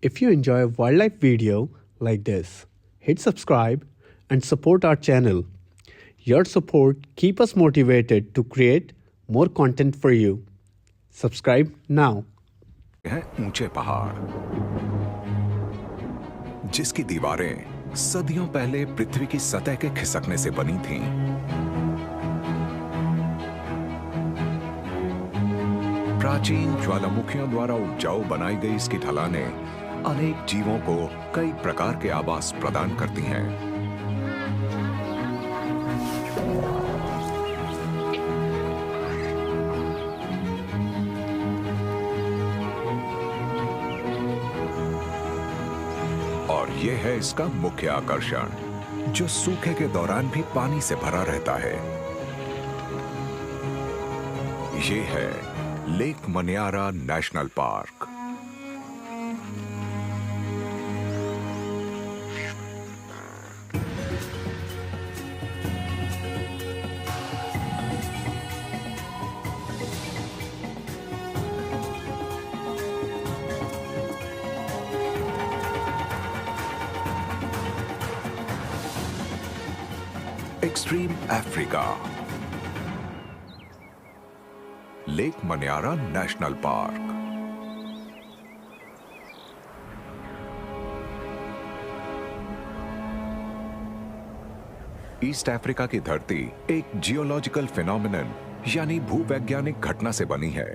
If you enjoy a wildlife video like this, hit subscribe and support our channel. Your support keep us motivated to create more content for you. Subscribe now. हैं ऊंचे पहाड़ जिसकी दीवारें सदियों पहले पृथ्वी की सतह के खिसकने से बनी थीं। प्राचीन ज्वालामुखियों द्वारा उपजाऊ बनाई गई इसकी ढलानें अनेक जीवों को कई प्रकार के आवास प्रदान करती हैं। और यह है इसका मुख्य आकर्षण, जो सूखे के दौरान भी पानी से भरा रहता है। ये है lake मन्यारा national park. Extreme Africa, lake मन्यारा national park. East Africa की धरती एक जियोलॉजिकल फिनोमिनन यानी भूवैज्ञानिक घटना से बनी है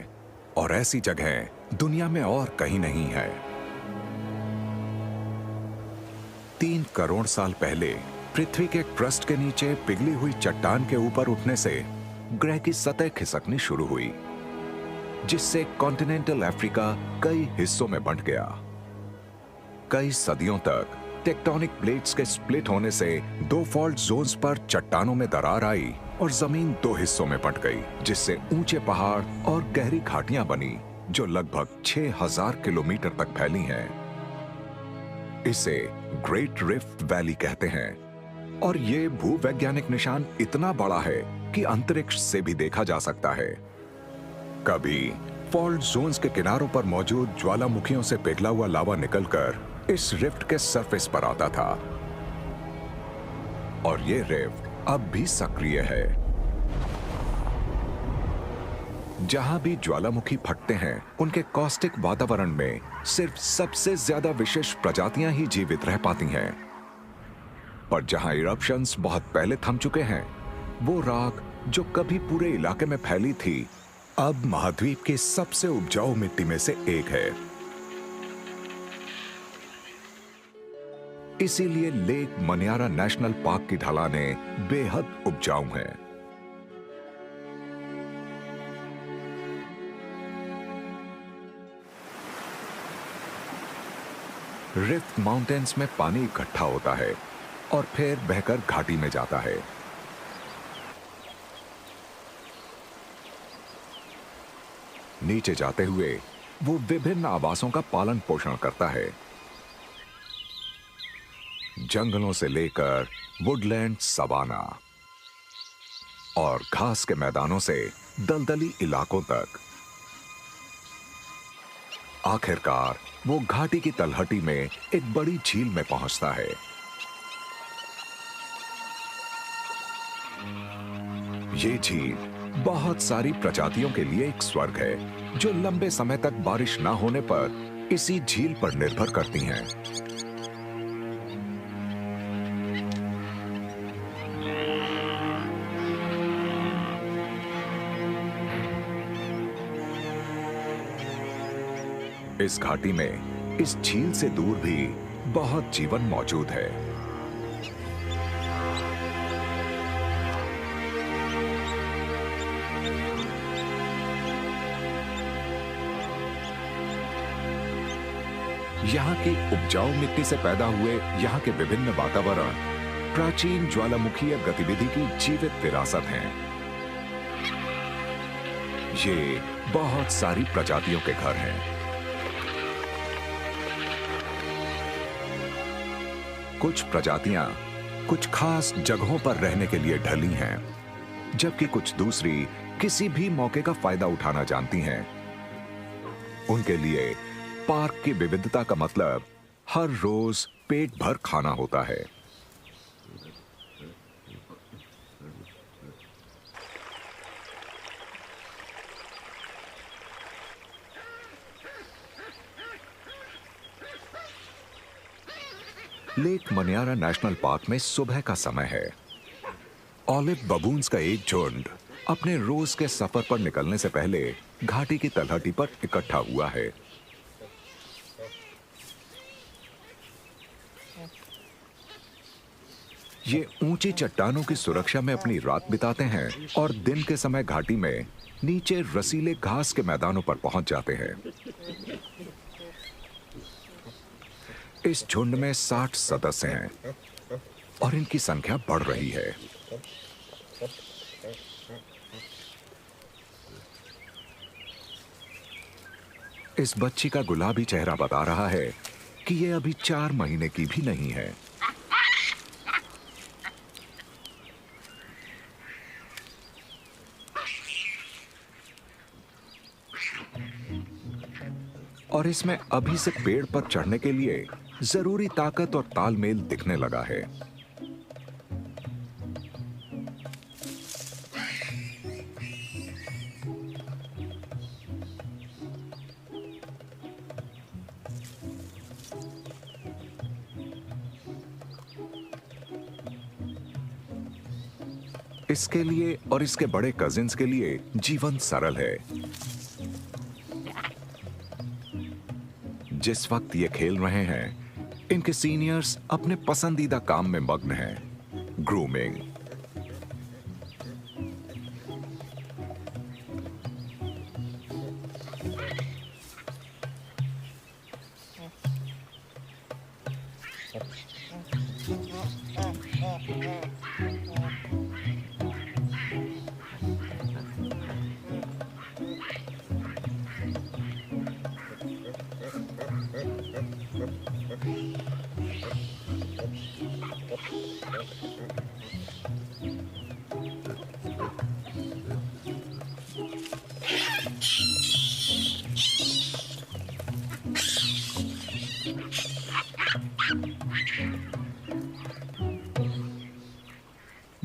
और ऐसी जगह दुनिया में और कहीं नहीं है। 3 करोड़ साल पहले पृथ्वी के क्रस्ट के नीचे पिघली हुई चट्टान के ऊपर उठने से ग्रह की सतह खिसकनी शुरू हुई, जिससे कॉन्टिनेंटल अफ्रीका कई हिस्सों में बंट गया। कई सदियों तक टेक्टोनिक प्लेट्स के स्प्लिट होने से 2 फॉल्ट जोन्स पर चट्टानों में दरार आई और जमीन 2 हिस्सों में बंट गई, जिससे ऊंचे पहाड़ और गहरी घाटियां बनी जो लगभग 6000 किलोमीटर तक फैली हैं। इसे ग्रेट रिफ्ट वैली कहते हैं और ये भूवैज्ञानिक निशान इतना बड़ा है कि अंतरिक्ष से भी देखा जा सकता है। कभी फॉल्ट जोन्स के किनारों पर मौजूद ज्वालामुखियों से पिघला हुआ लावा निकलकर इस रिफ्ट के सरफेस पर आता था और ये रिफ्ट अब भी सक्रिय है। जहां भी ज्वालामुखी फटते हैं, उनके कॉस्टिक वातावरण में सिर्फ सबसे ज्यादा विशेष प्रजातियां ही जीवित रह पाती हैं। पर जहां इरप्शंस बहुत पहले थम चुके हैं, वो राख जो कभी पूरे इलाके में फैली थी, अब महाद्वीप की सबसे उपजाऊ मिट्टी में से एक है। इसीलिए लेक मन्यारा नेशनल पार्क की ढलानें बेहद उपजाऊ हैं। रिफ्ट माउंटेन्स में पानी इकट्ठा होता है और फिर बहकर घाटी में जाता है। नीचे जाते हुए वो विभिन्न आवासों का पालन पोषण करता है, जंगलों से लेकर वुडलैंड, सवाना और घास के मैदानों से दलदली इलाकों तक। आखिरकार वो घाटी की तलहटी में एक बड़ी झील में पहुंचता है। ये झील बहुत सारी प्रजातियों के लिए एक स्वर्ग है, जो लंबे समय तक बारिश ना होने पर इसी झील पर निर्भर करती हैं। इस घाटी में इस झील से दूर भी बहुत जीवन मौजूद है। यहाँ की उपजाऊ मिट्टी से पैदा हुए यहाँ के विभिन्न वातावरण प्राचीन ज्वालामुखीय गतिविधि की जीवित विरासत हैं। ये बहुत सारी प्रजातियों के घर हैं। कुछ प्रजातियां कुछ खास जगहों पर रहने के लिए ढली हैं, जबकि कुछ दूसरी किसी भी मौके का फायदा उठाना जानती हैं। उनके लिए पार्क की विविधता का मतलब हर रोज पेट भर खाना होता है। लेक मनियारा नेशनल पार्क में सुबह का समय है। ऑलिव बबून्स का एक झुंड अपने रोज के सफर पर निकलने से पहले घाटी की तलहटी पर इकट्ठा हुआ है। ये ऊंची चट्टानों की सुरक्षा में अपनी रात बिताते हैं और दिन के समय घाटी में नीचे रसीले घास के मैदानों पर पहुंच जाते हैं। इस झुंड में 60 सदस्य हैं और इनकी संख्या बढ़ रही है। इस बच्ची का गुलाबी चेहरा बता रहा है कि ये अभी 4 महीने की भी नहीं है। और इसमें अभी से पेड़ पर चढ़ने के लिए जरूरी ताकत और तालमेल दिखने लगा है। इसके लिए और इसके बड़े कजिन्स के लिए जीवन सरल है। जिस वक्त ये खेल रहे हैं, इनके सीनियर्स अपने पसंदीदा काम में मग्न हैं, ग्रूमिंग।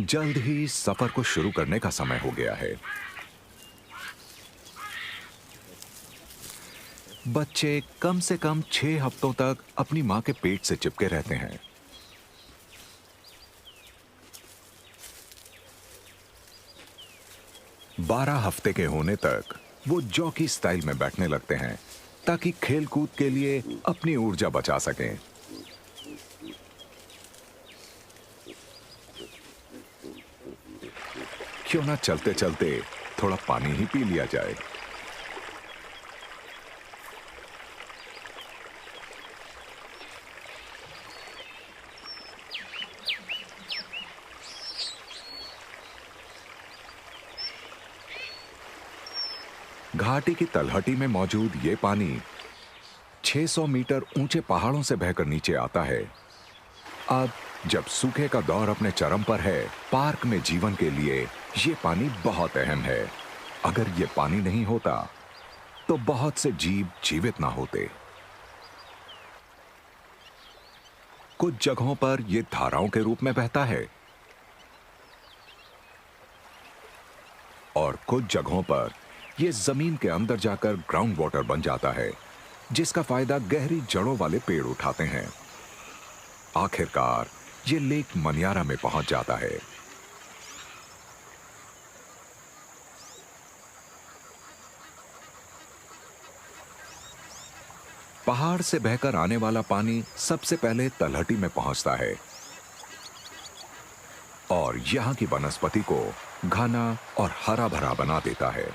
जल्द ही सफर को शुरू करने का समय हो गया है। बच्चे कम से कम 6 हफ्तों तक अपनी मां के पेट से चिपके रहते हैं। बारह हफ्ते के होने तक वो जॉकी स्टाइल में बैठने लगते हैं ताकि खेल कूद के लिए अपनी ऊर्जा बचा सकें। क्यों ना चलते चलते थोड़ा पानी ही पी लिया जाए। घाटी की तलहटी में मौजूद ये पानी 600 मीटर ऊंचे पहाड़ों से बहकर नीचे आता है। अब जब सूखे का दौर अपने चरम पर है, पार्क में जीवन के लिए ये पानी बहुत अहम है। अगर ये पानी नहीं होता तो बहुत से जीव जीवित ना होते। कुछ जगहों पर यह धाराओं के रूप में बहता है और कुछ जगहों पर यह जमीन के अंदर जाकर ग्राउंड वाटर बन जाता है, जिसका फायदा गहरी जड़ों वाले पेड़ उठाते हैं। आखिरकार ये लेक मनियारा में पहुंच जाता है। पहाड़ से बहकर आने वाला पानी सबसे पहले तलहटी में पहुंचता है और यहां की वनस्पति को घना और हरा भरा बना देता है।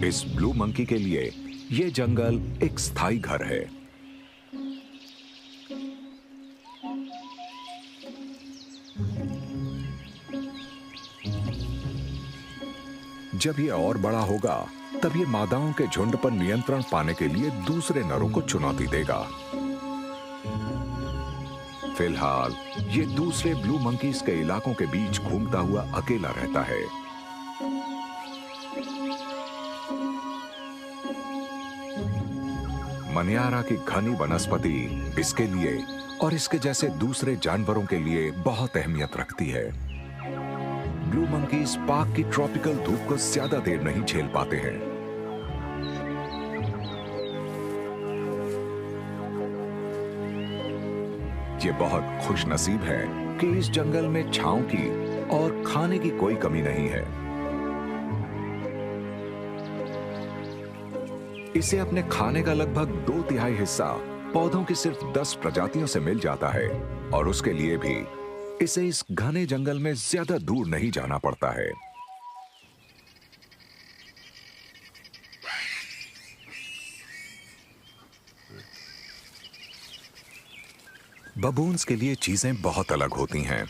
इस ब्लू मंकी के लिए यह जंगल एक स्थायी घर है। जब यह और बड़ा होगा तब यह मादाओं के झुंड पर नियंत्रण पाने के लिए दूसरे नरों को चुनौती देगा। फिलहाल ये दूसरे ब्लू मंकीज के इलाकों के बीच घूमता हुआ अकेला रहता है। मनियारा की घनी वनस्पति इसके लिए और इसके जैसे दूसरे जानवरों के लिए बहुत अहमियत रखती है। ब्लू मंकीज पार्क की ट्रॉपिकल धूप को ज्यादा देर नहीं झेल पाते हैं। ये बहुत खुशनसीब है कि इस जंगल में छांव की और खाने की कोई कमी नहीं है। इसे अपने खाने का लगभग 2/3 हिस्सा पौधों की सिर्फ 10 प्रजातियों से मिल जाता है और उसके लिए भी इसे इस घने जंगल में ज्यादा दूर नहीं जाना पड़ता है। बबून्स के लिए चीजें बहुत अलग होती हैं।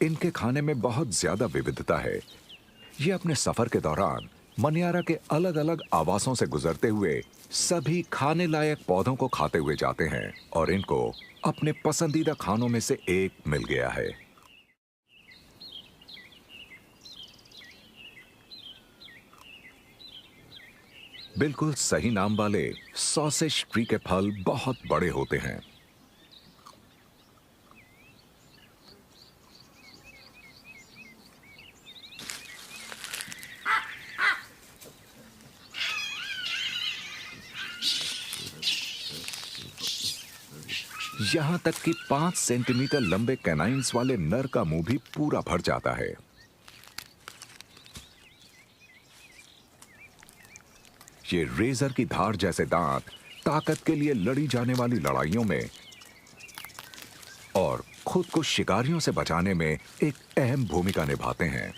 इनके खाने में बहुत ज्यादा विविधता है। ये अपने सफर के दौरान मनियारा के अलग अलग आवासों से गुजरते हुए सभी खाने लायक पौधों को खाते हुए जाते हैं और इनको अपने पसंदीदा खानों में से एक मिल गया है। बिल्कुल सही नाम वाले सॉसेज ट्री के फल बहुत बड़े होते हैं। यहां तक कि 5 सेंटीमीटर लंबे कैनाइन्स वाले नर का मुंह भी पूरा भर जाता है। ये रेजर की धार जैसे दांत ताकत के लिए लड़ी जाने वाली लड़ाइयों में और खुद को शिकारियों से बचाने में एक अहम भूमिका निभाते हैं।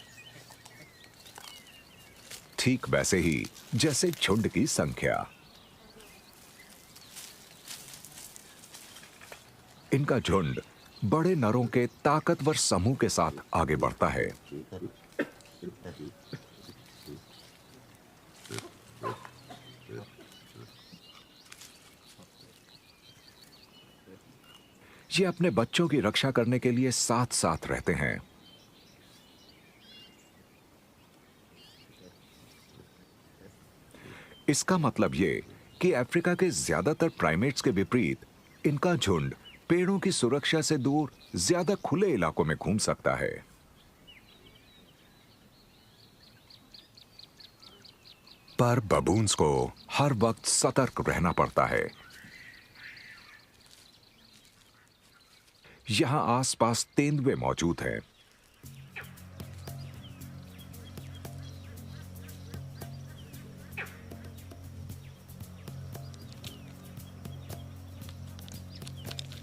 ठीक वैसे ही जैसे झुंड की संख्या। इनका झुंड बड़े नरों के ताकतवर समूह के साथ आगे बढ़ता है। ये अपने बच्चों की रक्षा करने के लिए साथ साथ रहते हैं। इसका मतलब ये कि अफ्रीका के ज्यादातर प्राइमेट्स के विपरीत इनका झुंड पेड़ों की सुरक्षा से दूर ज्यादा खुले इलाकों में घूम सकता है। पर बबून्स को हर वक्त सतर्क रहना पड़ता है। यहां आसपास तेंदुए मौजूद हैं।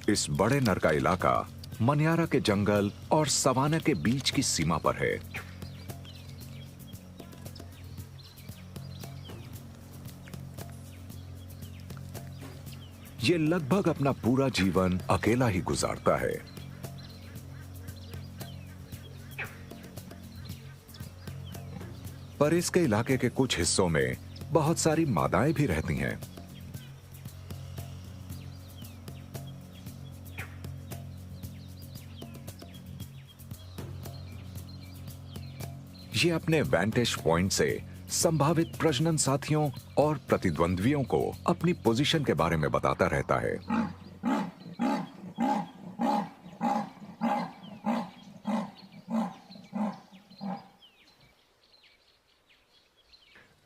इस बड़े नर का इलाका मनियारा के जंगल और सवाना के बीच की सीमा पर है। ये लगभग अपना पूरा जीवन अकेला ही गुजारता है। पर इसके इलाके के कुछ हिस्सों में बहुत सारी मादाएं भी रहती हैं। ये अपने वैंटेज पॉइंट से संभावित प्रजनन साथियों और प्रतिद्वंद्वियों को अपनी पोजीशन के बारे में बताता रहता है।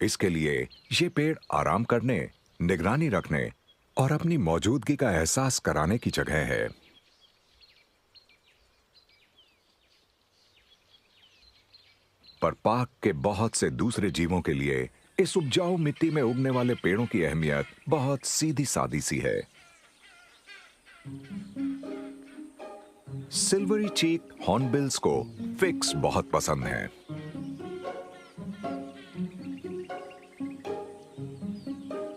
इसके लिए ये पेड़ आराम करने, निगरानी रखने और अपनी मौजूदगी का एहसास कराने की जगह है। पर पार्क के बहुत से दूसरे जीवों के लिए इस उपजाऊ मिट्टी में उगने वाले पेड़ों की अहमियत बहुत सीधी सादी सी है। सिल्वरी चीक हॉर्नबिल्स को फिक्स बहुत पसंद है।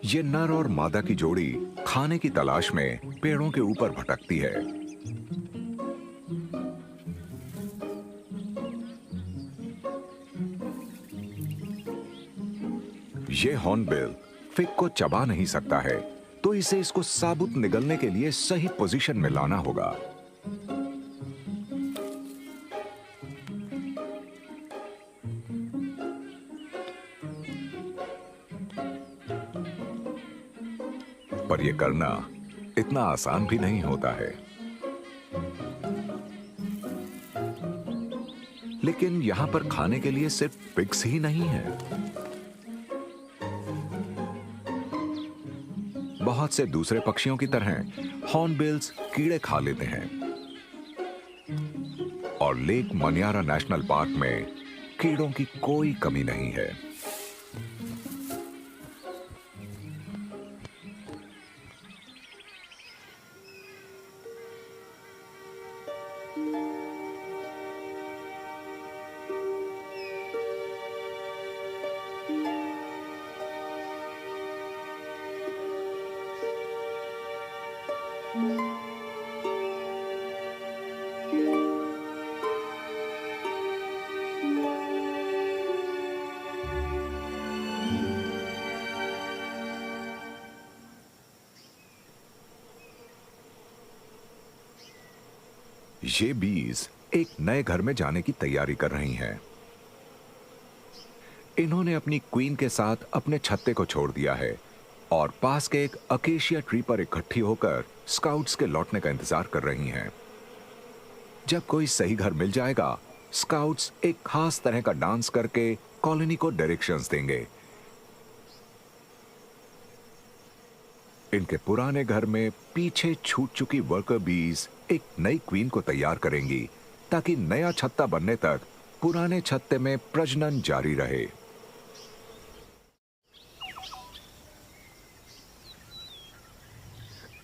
ये नर और मादा की जोड़ी खाने की तलाश में पेड़ों के ऊपर भटकती है। ये हॉर्नबिल फिग को चबा नहीं सकता है, तो इसे इसको साबुत निगलने के लिए सही पोजीशन में लाना होगा। पर यह करना इतना आसान भी नहीं होता है। लेकिन यहां पर खाने के लिए सिर्फ पिग्स ही नहीं है। बहुत से दूसरे पक्षियों की तरह हॉर्नबिल्स कीड़े खा लेते हैं। और लेक मनियारा नेशनल पार्क में कीड़ों की कोई कमी नहीं है। ये बीज एक नए घर में जाने की तैयारी कर रही हैं। इन्होंने अपनी क्वीन के साथ अपने छत्ते को छोड़ दिया है और पास के एक अकेशिया ट्री पर इकट्ठी होकर स्काउट्स के लौटने का इंतजार कर रही हैं। जब कोई सही घर मिल जाएगा, स्काउट्स एक खास तरह का डांस करके कॉलोनी को डायरेक्शंस देंगे। इनके पुराने घर में पीछे छूट चुकी वर्कर बीज एक नई क्वीन को तैयार करेंगी, ताकि नया छत्ता बनने तक पुराने छत्ते में प्रजनन जारी रहे।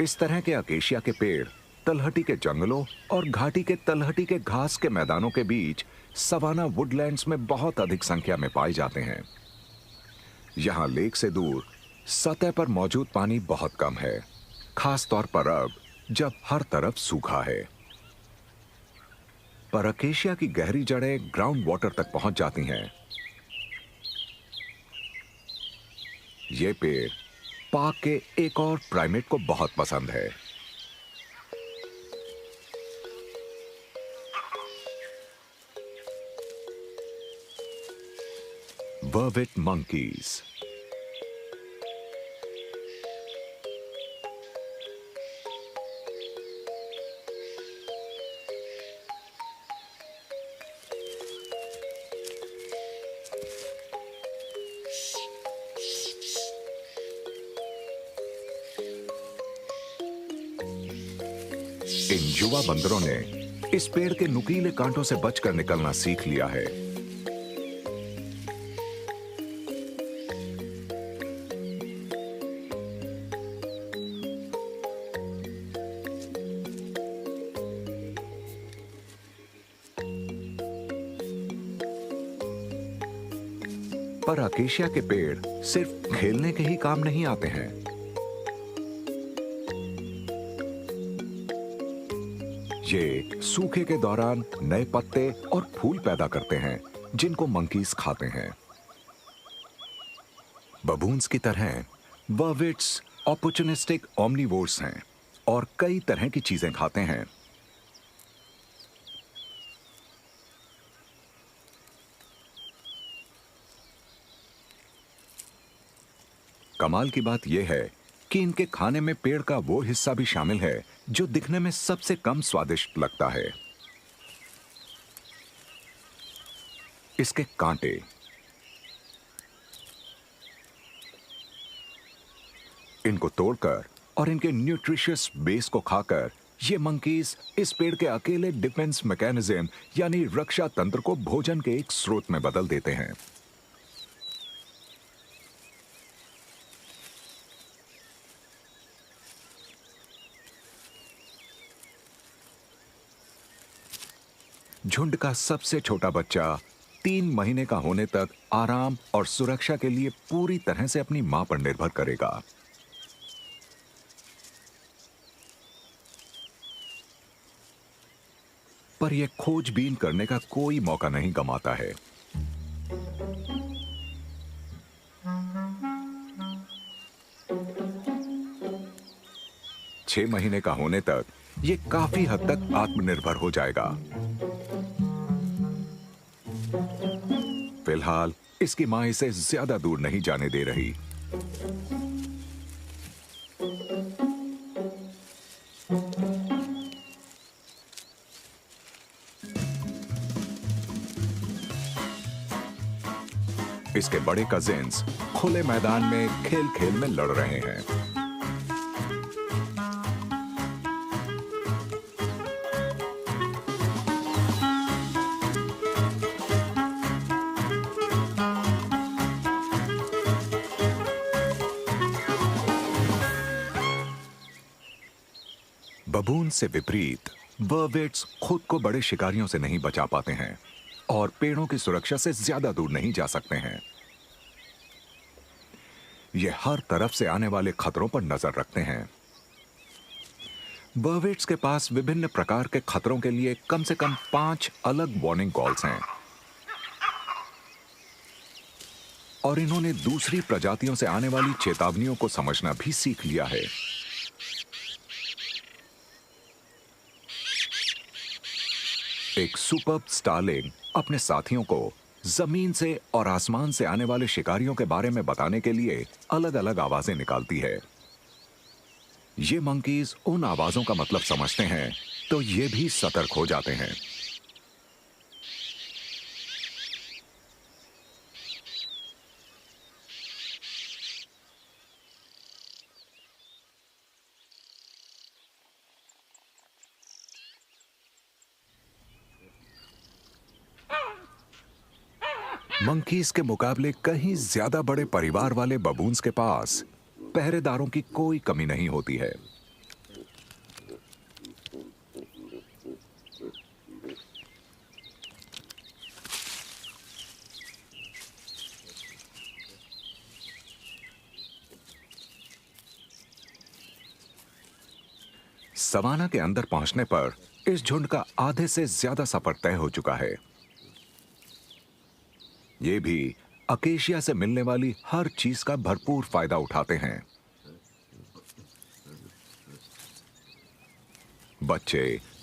इस तरह के अकेशिया के पेड़ तलहटी के जंगलों और घाटी के तलहटी के घास के मैदानों के बीच सवाना वुडलैंड्स में बहुत अधिक संख्या में पाए जाते हैं। यहां लेक से दूर सतह पर मौजूद पानी बहुत कम है, खास तौर पर अब जब हर तरफ सूखा है। पर अकेशिया की गहरी जड़ें ग्राउंड वाटर तक पहुंच जाती हैं। ये पेड़ पार्क के एक और प्राइमेट को बहुत पसंद है। वर्विट मंकीज। इन युवा बंदरों ने इस पेड़ के नुकीले कांटों से बचकर निकलना सीख लिया है। पर अकेशिया के पेड़ सिर्फ खेलने के ही काम नहीं आते हैं। ये सूखे के दौरान नए पत्ते और फूल पैदा करते हैं, जिनको मंकीज खाते हैं। बबून्स की तरह वर्विट्स ऑपर्चुनिस्टिक ओमनिवोर्स हैं और कई तरह की चीजें खाते हैं। कमाल की बात यह है कि इनके खाने में पेड़ का वो हिस्सा भी शामिल है जो दिखने में सबसे कम स्वादिष्ट लगता है, इसके कांटे। इनको तोड़कर और इनके न्यूट्रिशियस बेस को खाकर ये मंकीज इस पेड़ के अकेले डिफेंस मैकेनिज्म यानी रक्षा तंत्र को भोजन के एक स्रोत में बदल देते हैं। झुंड का सबसे छोटा बच्चा 3 महीने का होने तक आराम और सुरक्षा के लिए पूरी तरह से अपनी मां पर निर्भर करेगा। पर यह खोजबीन करने का कोई मौका नहीं गंवाता है। 6 महीने का होने तक ये काफी हद तक आत्मनिर्भर हो जाएगा। फिलहाल इसकी मां इसे ज्यादा दूर नहीं जाने दे रही। इसके बड़े कजिन्स खुले मैदान में खेल खेल में लड़ रहे हैं। बबून से विपरीत बर्वेट्स खुद को बड़े शिकारियों से नहीं बचा पाते हैं और पेड़ों की सुरक्षा से ज्यादा दूर नहीं जा सकते हैं। ये हर तरफ से आने वाले खतरों पर नजर रखते हैं। बर्वेट्स के पास विभिन्न प्रकार के खतरों के लिए कम से कम 5 अलग वार्निंग कॉल्स हैं और इन्होंने दूसरी प्रजातियों से आने वाली चेतावनियों को समझना भी सीख लिया है। एक सुपर्ब स्टारलिंग अपने साथियों को जमीन से और आसमान से आने वाले शिकारियों के बारे में बताने के लिए अलग अलग आवाजें निकालती है। ये मंकीज उन आवाजों का मतलब समझते हैं तो ये भी सतर्क हो जाते हैं। मंकीज के मुकाबले कहीं ज्यादा बड़े परिवार वाले बबून्स के पास पहरेदारों की कोई कमी नहीं होती है। सवाना के अंदर पहुंचने पर इस झुंड का आधे से ज्यादा सफर तय हो चुका है। ये भी अकेशिया से मिलने वाली हर चीज का भरपूर फायदा उठाते हैं। बच्चे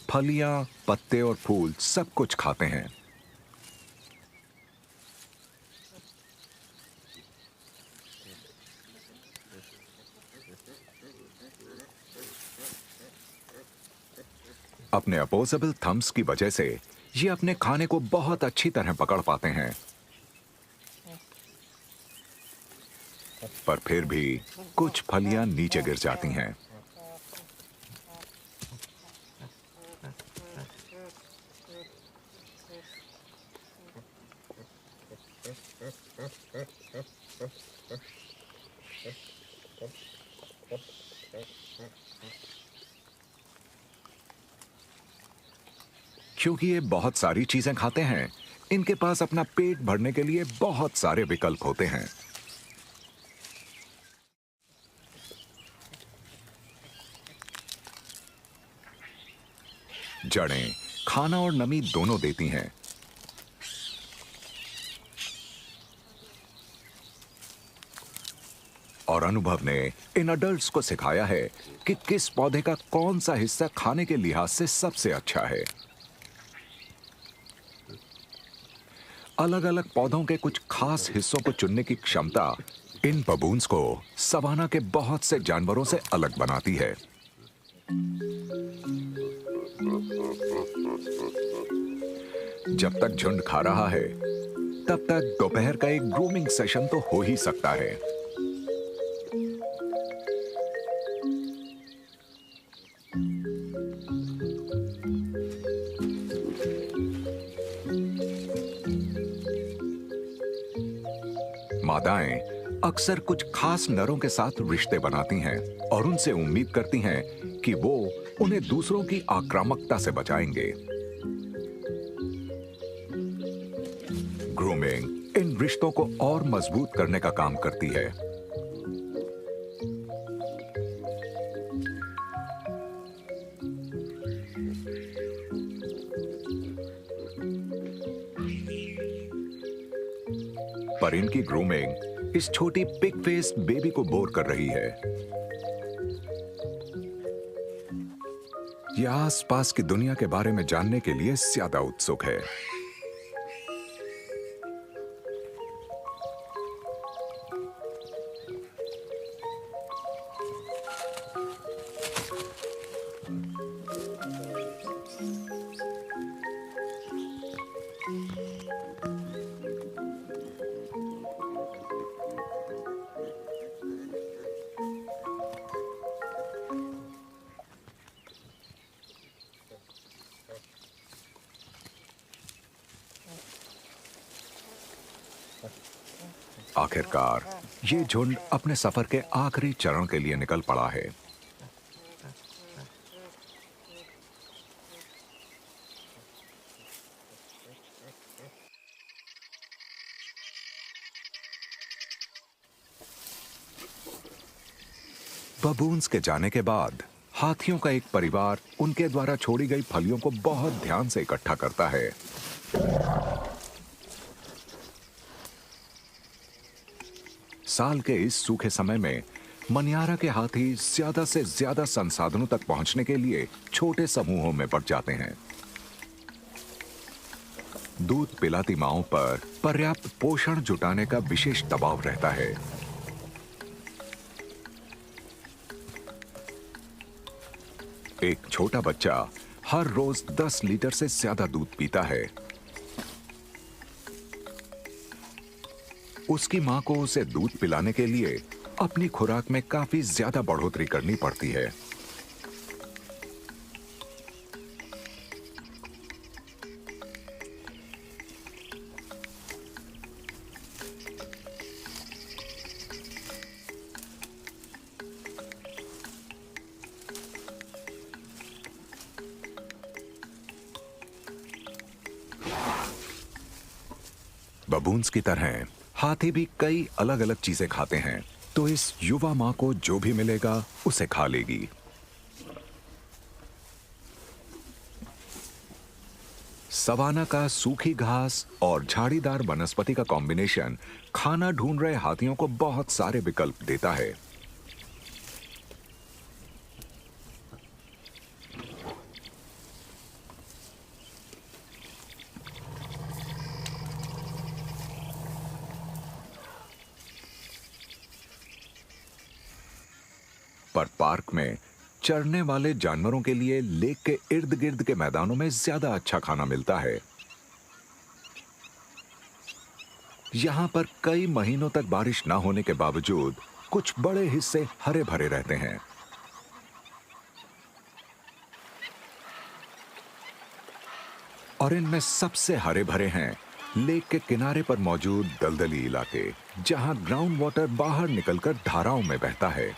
फलियां, पत्ते और फूल सब कुछ खाते हैं। अपने अपोजेबल थम्स की वजह से ये अपने खाने को बहुत अच्छी तरह पकड़ पाते हैं, पर फिर भी कुछ फलियां नीचे गिर जाती हैं। क्योंकि ये बहुत सारी चीजें खाते हैं, इनके पास अपना पेट भरने के लिए बहुत सारे विकल्प होते हैं। जड़ें खाना और नमी दोनों देती हैं। और अनुभव ने इन अडल्ट्स को सिखाया है कि किस पौधे का कौन सा हिस्सा खाने के लिहाज से सबसे अच्छा है। अलग अलग पौधों के कुछ खास हिस्सों को चुनने की क्षमता इन बबून्स को सवाना के बहुत से जानवरों से अलग बनाती है। जब तक झुंड खा रहा है, तब तक दोपहर का एक ग्रूमिंग सेशन तो हो ही सकता है। मादाएं अक्सर कुछ खास नरों के साथ रिश्ते बनाती हैं और उनसे उम्मीद करती हैं कि वो उन्हें दूसरों की आक्रामकता से बचाएंगे। ग्रूमिंग इन रिश्तों को और मजबूत करने का काम करती है। पर इनकी ग्रूमिंग इस छोटी पिग फेस्ड बेबी को बोर कर रही है। यह आसपास की दुनिया के बारे में जानने के लिए ज्यादा उत्सुक है। आखिरकार ये झुंड अपने सफर के आखिरी चरण के लिए निकल पड़ा है। बबून्स के जाने के बाद हाथियों का एक परिवार उनके द्वारा छोड़ी गई फलियों को बहुत ध्यान से इकट्ठा करता है। साल के इस सूखे समय में मनियारा के हाथी ज्यादा से ज्यादा संसाधनों तक पहुंचने के लिए छोटे समूहों में बंट जाते हैं। दूध पिलाती मांओं पर पर्याप्त पोषण जुटाने का विशेष दबाव रहता है। एक छोटा बच्चा हर रोज 10 लीटर से ज्यादा दूध पीता है। उसकी मां को उसे दूध पिलाने के लिए अपनी खुराक में काफी ज्यादा बढ़ोतरी करनी पड़ती है। बबून्स की तरह हाथी भी कई अलग अलग चीजें खाते हैं, तो इस युवा मां को जो भी मिलेगा उसे खा लेगी। सवाना का सूखी घास और झाड़ीदार वनस्पति का कॉम्बिनेशन खाना ढूंढ रहे हाथियों को बहुत सारे विकल्प देता है। पर पार्क में चरने वाले जानवरों के लिए लेक के इर्द गिर्द के मैदानों में ज्यादा अच्छा खाना मिलता है। यहां पर कई महीनों तक बारिश ना होने के बावजूद कुछ बड़े हिस्से हरे भरे रहते हैं। और इनमें सबसे हरे भरे हैं लेक के किनारे पर मौजूद दलदली इलाके, जहां ग्राउंड वाटर बाहर निकलकर धाराओं में बहता है।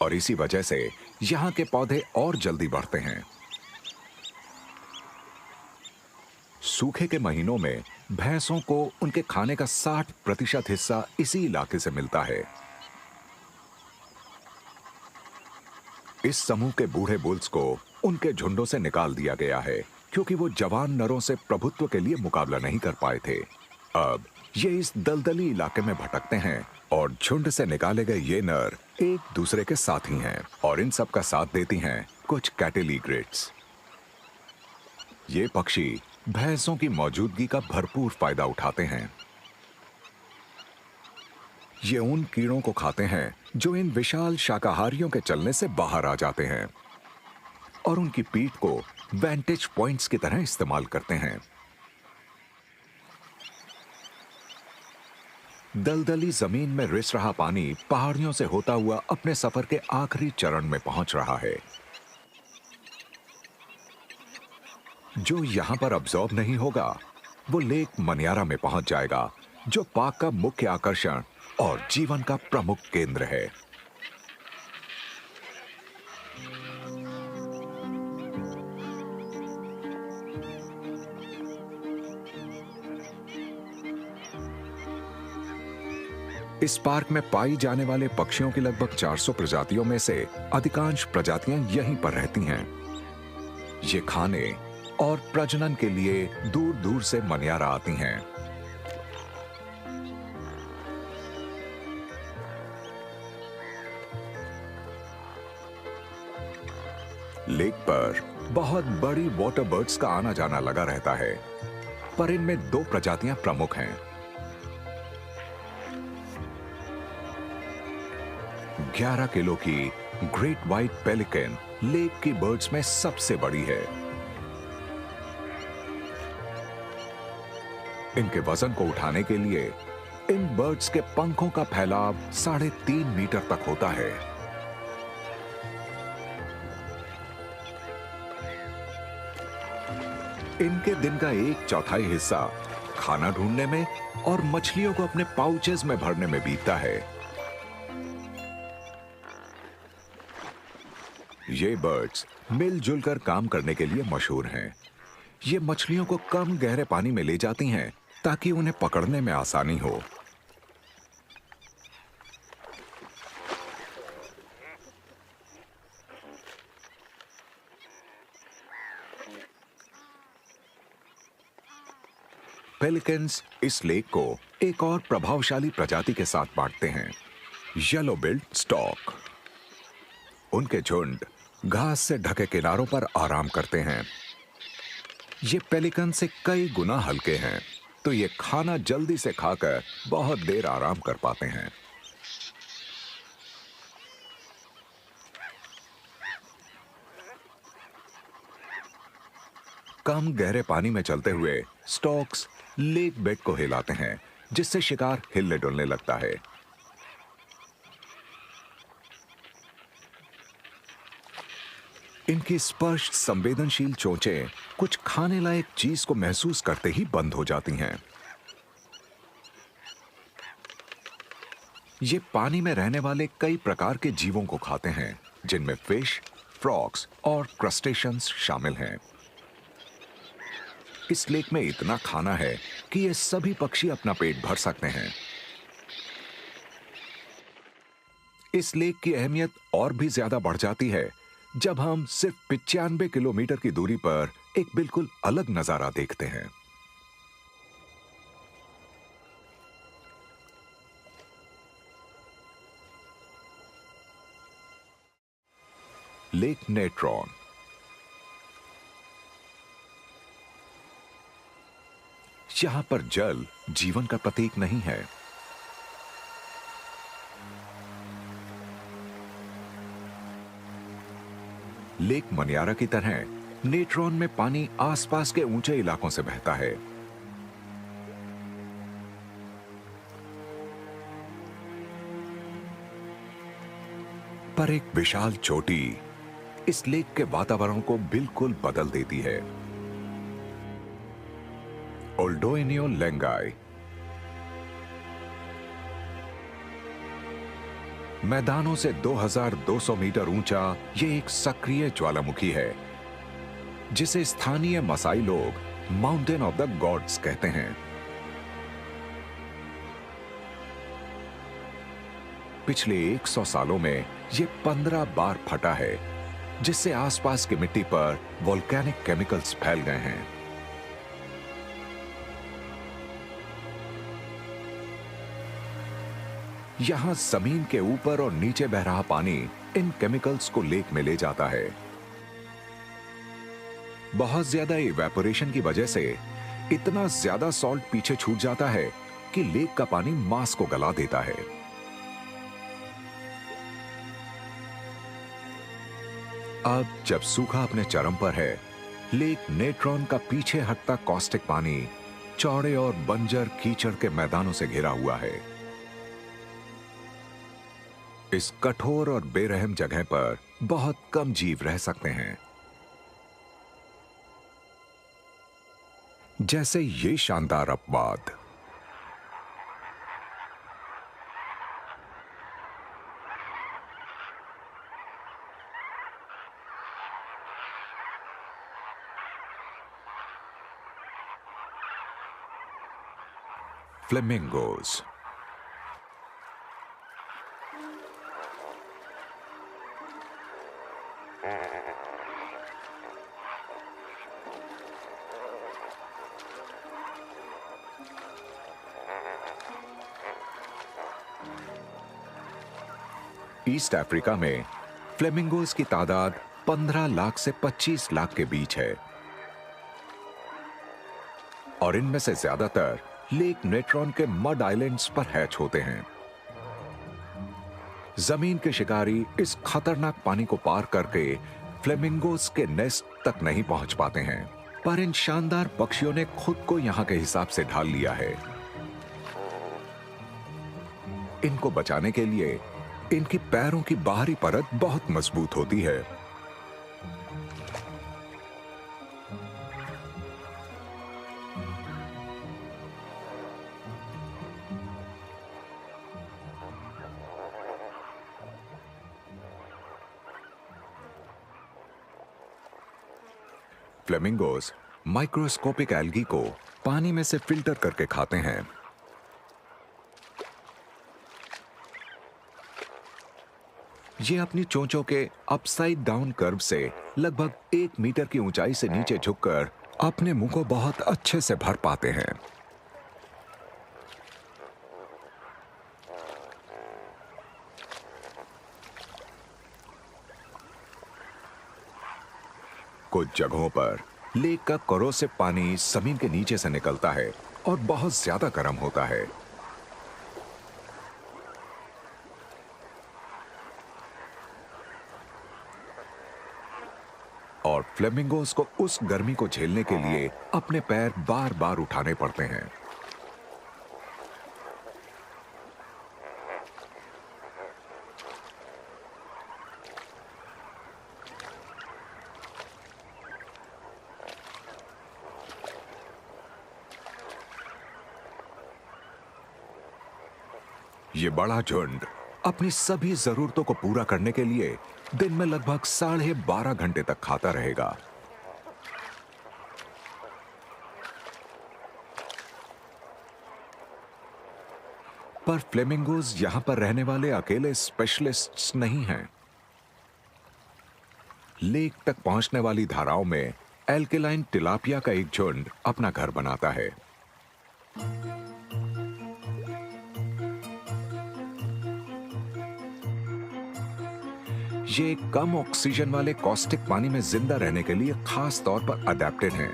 और इसी वजह से यहां के पौधे और जल्दी बढ़ते हैं। सूखे के महीनों में भैंसों को उनके खाने का 60% हिस्सा इसी इलाके से मिलता है। इस समूह के बूढ़े बुल्स को उनके झुंडों से निकाल दिया गया है, क्योंकि वो जवान नरों से प्रभुत्व के लिए मुकाबला नहीं कर पाए थे। अब ये इस दलदली इलाके में भटकते हैं और झुंड से निकाले गए ये नर एक दूसरे के साथी हैं और इन सब का साथ देती हैं कुछ कैटल ईग्रेट्स। ये पक्षी भैंसों की मौजूदगी का भरपूर फायदा उठाते हैं। ये उन कीड़ों को खाते हैं जो इन विशाल शाकाहारियों के चलने से बाहर आ जाते हैं और उनकी पीठ को वेंटेज पॉइंट्स की तरह इस्तेमाल करते हैं। दलदली जमीन में रिस रहा पानी पहाड़ियों से होता हुआ अपने सफर के आखिरी चरण में पहुंच रहा है। जो यहां पर अब्सॉर्ब नहीं होगा वो लेक मनियारा में पहुंच जाएगा, जो पार्क का मुख्य आकर्षण और जीवन का प्रमुख केंद्र है। इस पार्क में पाई जाने वाले पक्षियों की लगभग 400 प्रजातियों में से अधिकांश प्रजातियां यहीं पर रहती हैं। ये खाने और प्रजनन के लिए दूर दूर से मनियारा आती हैं। पर बहुत बड़ी वाटर बर्ड्स का आना जाना लगा रहता है, पर इनमें दो प्रजातियां प्रमुख हैं। 11 किलो की ग्रेट व्हाइट पेलिकन लेक की बर्ड्स में सबसे बड़ी है। इनके वजन को उठाने के लिए इन बर्ड्स के पंखों का फैलाव 3.5 मीटर तक होता है। इनके दिन का 1/4 हिस्सा खाना ढूंढने में और मछलियों को अपने पाउचेज में भरने में बीतता है। ये बर्ड्स मिलजुल कर काम करने के लिए मशहूर हैं। ये मछलियों को कम गहरे पानी में ले जाती हैं ताकि उन्हें पकड़ने में आसानी हो। पेलिकन्स इस लेक को एक और प्रभावशाली प्रजाति के साथ बांटते हैं, येलो बिल्ड स्टॉक। उनके झुंड घास से ढके किनारों पर आराम करते हैं। ये पेलिकन से कई गुना हल्के हैं, तो ये खाना जल्दी से खाकर बहुत देर आराम कर पाते हैं। कम गहरे पानी में चलते हुए स्टॉक्स लेक बेड को हिलाते हैं, जिससे शिकार हिलने डुलने लगता है। इनकी स्पर्श संवेदनशील चोंचें कुछ खाने लायक चीज को महसूस करते ही बंद हो जाती हैं। ये पानी में रहने वाले कई प्रकार के जीवों को खाते हैं, जिनमें फिश, फ्रॉग्स और क्रस्टेशियंस शामिल हैं। इस लेक में इतना खाना है कि ये सभी पक्षी अपना पेट भर सकते हैं। इस लेक की अहमियत और भी ज्यादा बढ़ जाती है जब हम सिर्फ 95 किलोमीटर की दूरी पर एक बिल्कुल अलग नजारा देखते हैं। Lake Natron. यहां पर जल जीवन का प्रतीक नहीं है। लेक मनियारा की तरह नेट्रॉन में पानी आसपास के ऊंचे इलाकों से बहता है। पर एक विशाल चोटी इस लेक के वातावरण को बिल्कुल बदल देती है। ओल्डोइनियो लेंगाई। मैदानों से 2200 मीटर ऊंचा ये एक सक्रिय ज्वालामुखी है, जिसे स्थानीय मसाई लोग माउंटेन ऑफ द गॉड्स कहते हैं। पिछले 100 सालों में ये 15 बार फटा है, जिससे आसपास की मिट्टी पर वोल्केनिक केमिकल्स फैल गए हैं। यहां जमीन के ऊपर और नीचे बह रहा पानी इन केमिकल्स को लेक में ले जाता है। बहुत ज्यादा इवेपोरेशन की वजह से इतना ज्यादा सॉल्ट पीछे छूट जाता है कि लेक का पानी मांस को गला देता है। अब जब सूखा अपने चरम पर है, लेक नेट्रॉन का पीछे हटता कॉस्टिक पानी चौड़े और बंजर कीचड़ के मैदानों से घिरा हुआ है। इस कठोर और बेरहम जगह पर बहुत कम जीव रह सकते हैं, जैसे ये शानदार अपवाद। फ्लेमिंगोज। ईस्ट अफ्रीका में फ्लेमिंगोज की तादाद 15 लाख से 25 लाख के बीच है और इनमें से ज्यादातर लेक नेट्रॉन के मड आइलैंड्स पर हैच होते हैं। जमीन के शिकारी इस खतरनाक पानी को पार करके फ्लेमिंगोस के नेस्ट तक नहीं पहुंच पाते हैं, पर इन शानदार पक्षियों ने खुद को यहां के हिसाब से ढाल लिया है। इनको बचाने के लिए इनकी पैरों की बाहरी परत बहुत मजबूत होती है। फ्लेमिंगोस माइक्रोस्कोपिक एल्गी को पानी में से फिल्टर करके खाते हैं। ये अपनी चोंचों के अपसाइड डाउन कर्व से लगभग 1 मीटर की ऊंचाई से नीचे झुककर अपने मुंह को बहुत अच्छे से भर पाते हैं। कुछ जगहों पर लेक का कोरोसिव पानी जमीन के नीचे से निकलता है और बहुत ज्यादा गर्म होता है। और फ्लेमिंगोस को उस गर्मी को झेलने के लिए अपने पैर बार बार उठाने पड़ते हैं। ये बड़ा झुंड अपनी सभी जरूरतों को पूरा करने के लिए दिन में लगभग 12.5 घंटे तक खाता रहेगा। पर फ्लेमिंगोज यहां पर रहने वाले अकेले स्पेशलिस्ट्स नहीं हैं। लेक तक पहुंचने वाली धाराओं में एल्केलाइन टिलापिया का एक झुंड अपना घर बनाता है। ये कम ऑक्सीजन वाले कॉस्टिक पानी में जिंदा रहने के लिए खास तौर पर अडेप्टेड हैं।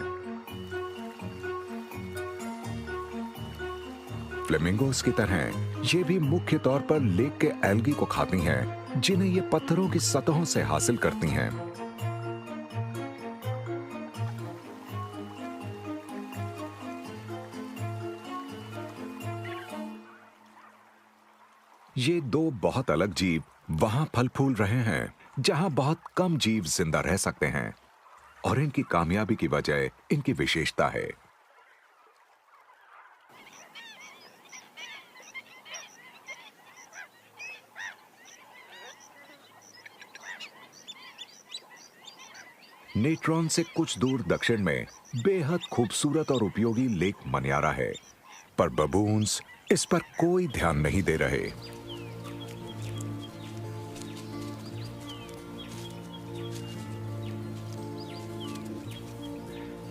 फ्लेमिंगोस की तरह ये भी मुख्य तौर पर लेक के एल्गी को खाती हैं, जिन्हें ये पत्थरों की सतहों से हासिल करती हैं। ये दो बहुत अलग जीव वहां फल फूल रहे हैं जहां बहुत कम जीव जिंदा रह सकते हैं, और इनकी कामयाबी की वजह इनकी विशेषता है। नेट्रॉन से कुछ दूर दक्षिण में बेहद खूबसूरत और उपयोगी लेक मनियारा है, पर बबून्स इस पर कोई ध्यान नहीं दे रहे।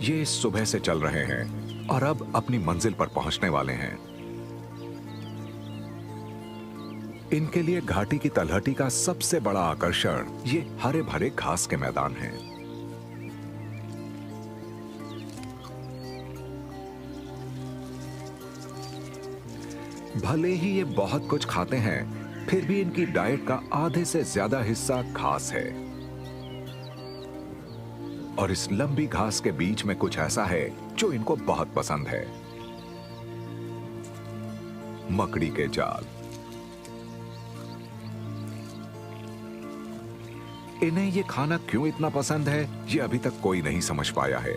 ये सुबह से चल रहे हैं और अब अपनी मंजिल पर पहुंचने वाले हैं। इनके लिए घाटी की तलहटी का सबसे बड़ा आकर्षण ये हरे भरे घास के मैदान हैं। भले ही ये बहुत कुछ खाते हैं, फिर भी इनकी डाइट का आधे से ज्यादा हिस्सा घास है। और इस लंबी घास के बीच में कुछ ऐसा है जो इनको बहुत पसंद है, मकड़ी के जाल। इन्हें ये खाना क्यों इतना पसंद है, ये अभी तक कोई नहीं समझ पाया है।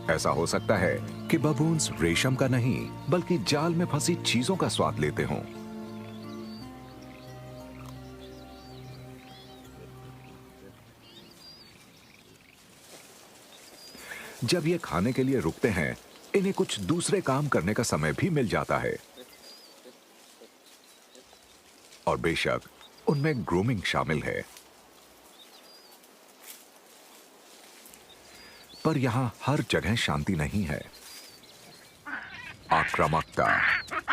ऐसा हो सकता है कि बबून्स रेशम का नहीं बल्कि जाल में फंसी चीजों का स्वाद लेते हों। जब ये खाने के लिए रुकते हैं, इन्हें कुछ दूसरे काम करने का समय भी मिल जाता है, और बेशक उनमें ग्रूमिंग शामिल है। पर यहां हर जगह शांति नहीं है। आक्रामकता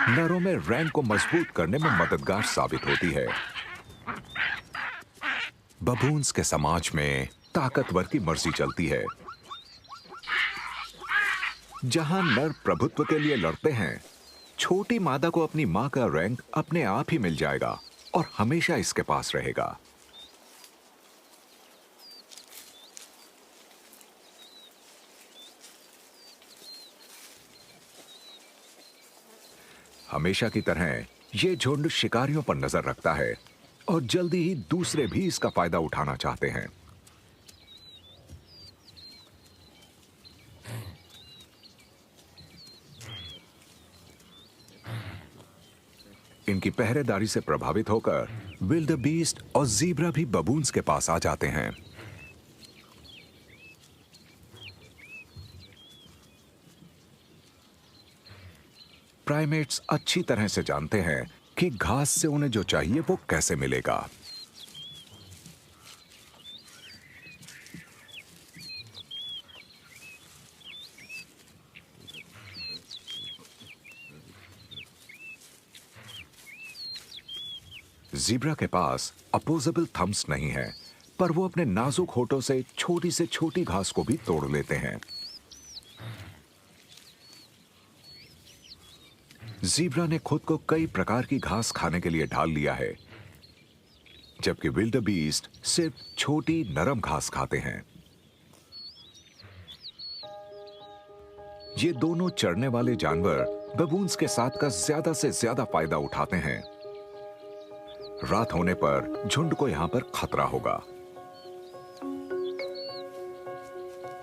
नरों में रैंक को मजबूत करने में मददगार साबित होती है। बबून्स के समाज में ताकतवर की मर्जी चलती है। जहां नर प्रभुत्व के लिए लड़ते हैं, छोटी मादा को अपनी मां का रैंक अपने आप ही मिल जाएगा और हमेशा इसके पास रहेगा। हमेशा की तरह ये झुंड शिकारियों पर नजर रखता है और जल्दी ही दूसरे भी इसका फायदा उठाना चाहते हैं। इनकी पहरेदारी से प्रभावित होकर विल्डबीस्ट और ज़ीब्रा भी बबून्स के पास आ जाते हैं। प्राइमेट्स अच्छी तरह से जानते हैं कि घास से उन्हें जो चाहिए वो कैसे मिलेगा। ज़ीब्रा के पास अपोजेबल थम्स नहीं है, पर वो अपने नाजुक होठों से छोटी घास को भी तोड़ लेते हैं। ज़ीब्रा ने खुद को कई प्रकार की घास खाने के लिए ढाल लिया है, जबकि विल्डबीस्ट सिर्फ छोटी नरम घास खाते हैं। ये दोनों चरने वाले जानवर बबून्स के साथ का ज्यादा से ज्यादा फायदा उठाते हैं। रात होने पर झुंड को यहां पर खतरा होगा,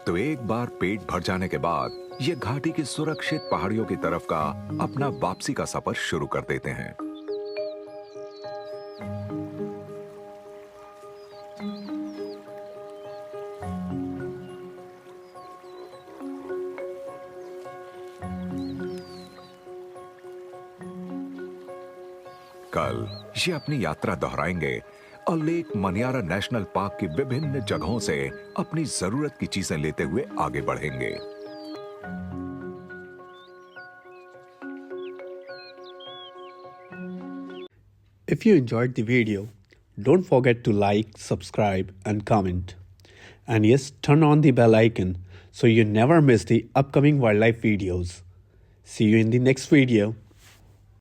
तो एक बार पेट भर जाने के बाद ये घाटी की सुरक्षित पहाड़ियों की तरफ का अपना वापसी का सफर शुरू कर देते हैं। कल ये अपनी यात्रा दोहराएंगे और लेक मनियारा नेशनल पार्क की विभिन्न जगहों से अपनी जरूरत की चीजें लेते हुए आगे बढ़ेंगे। If you enjoyed the video, don't forget to like, subscribe, and comment. And yes, turn on the bell icon so you never miss the upcoming wildlife videos. See you in the next video.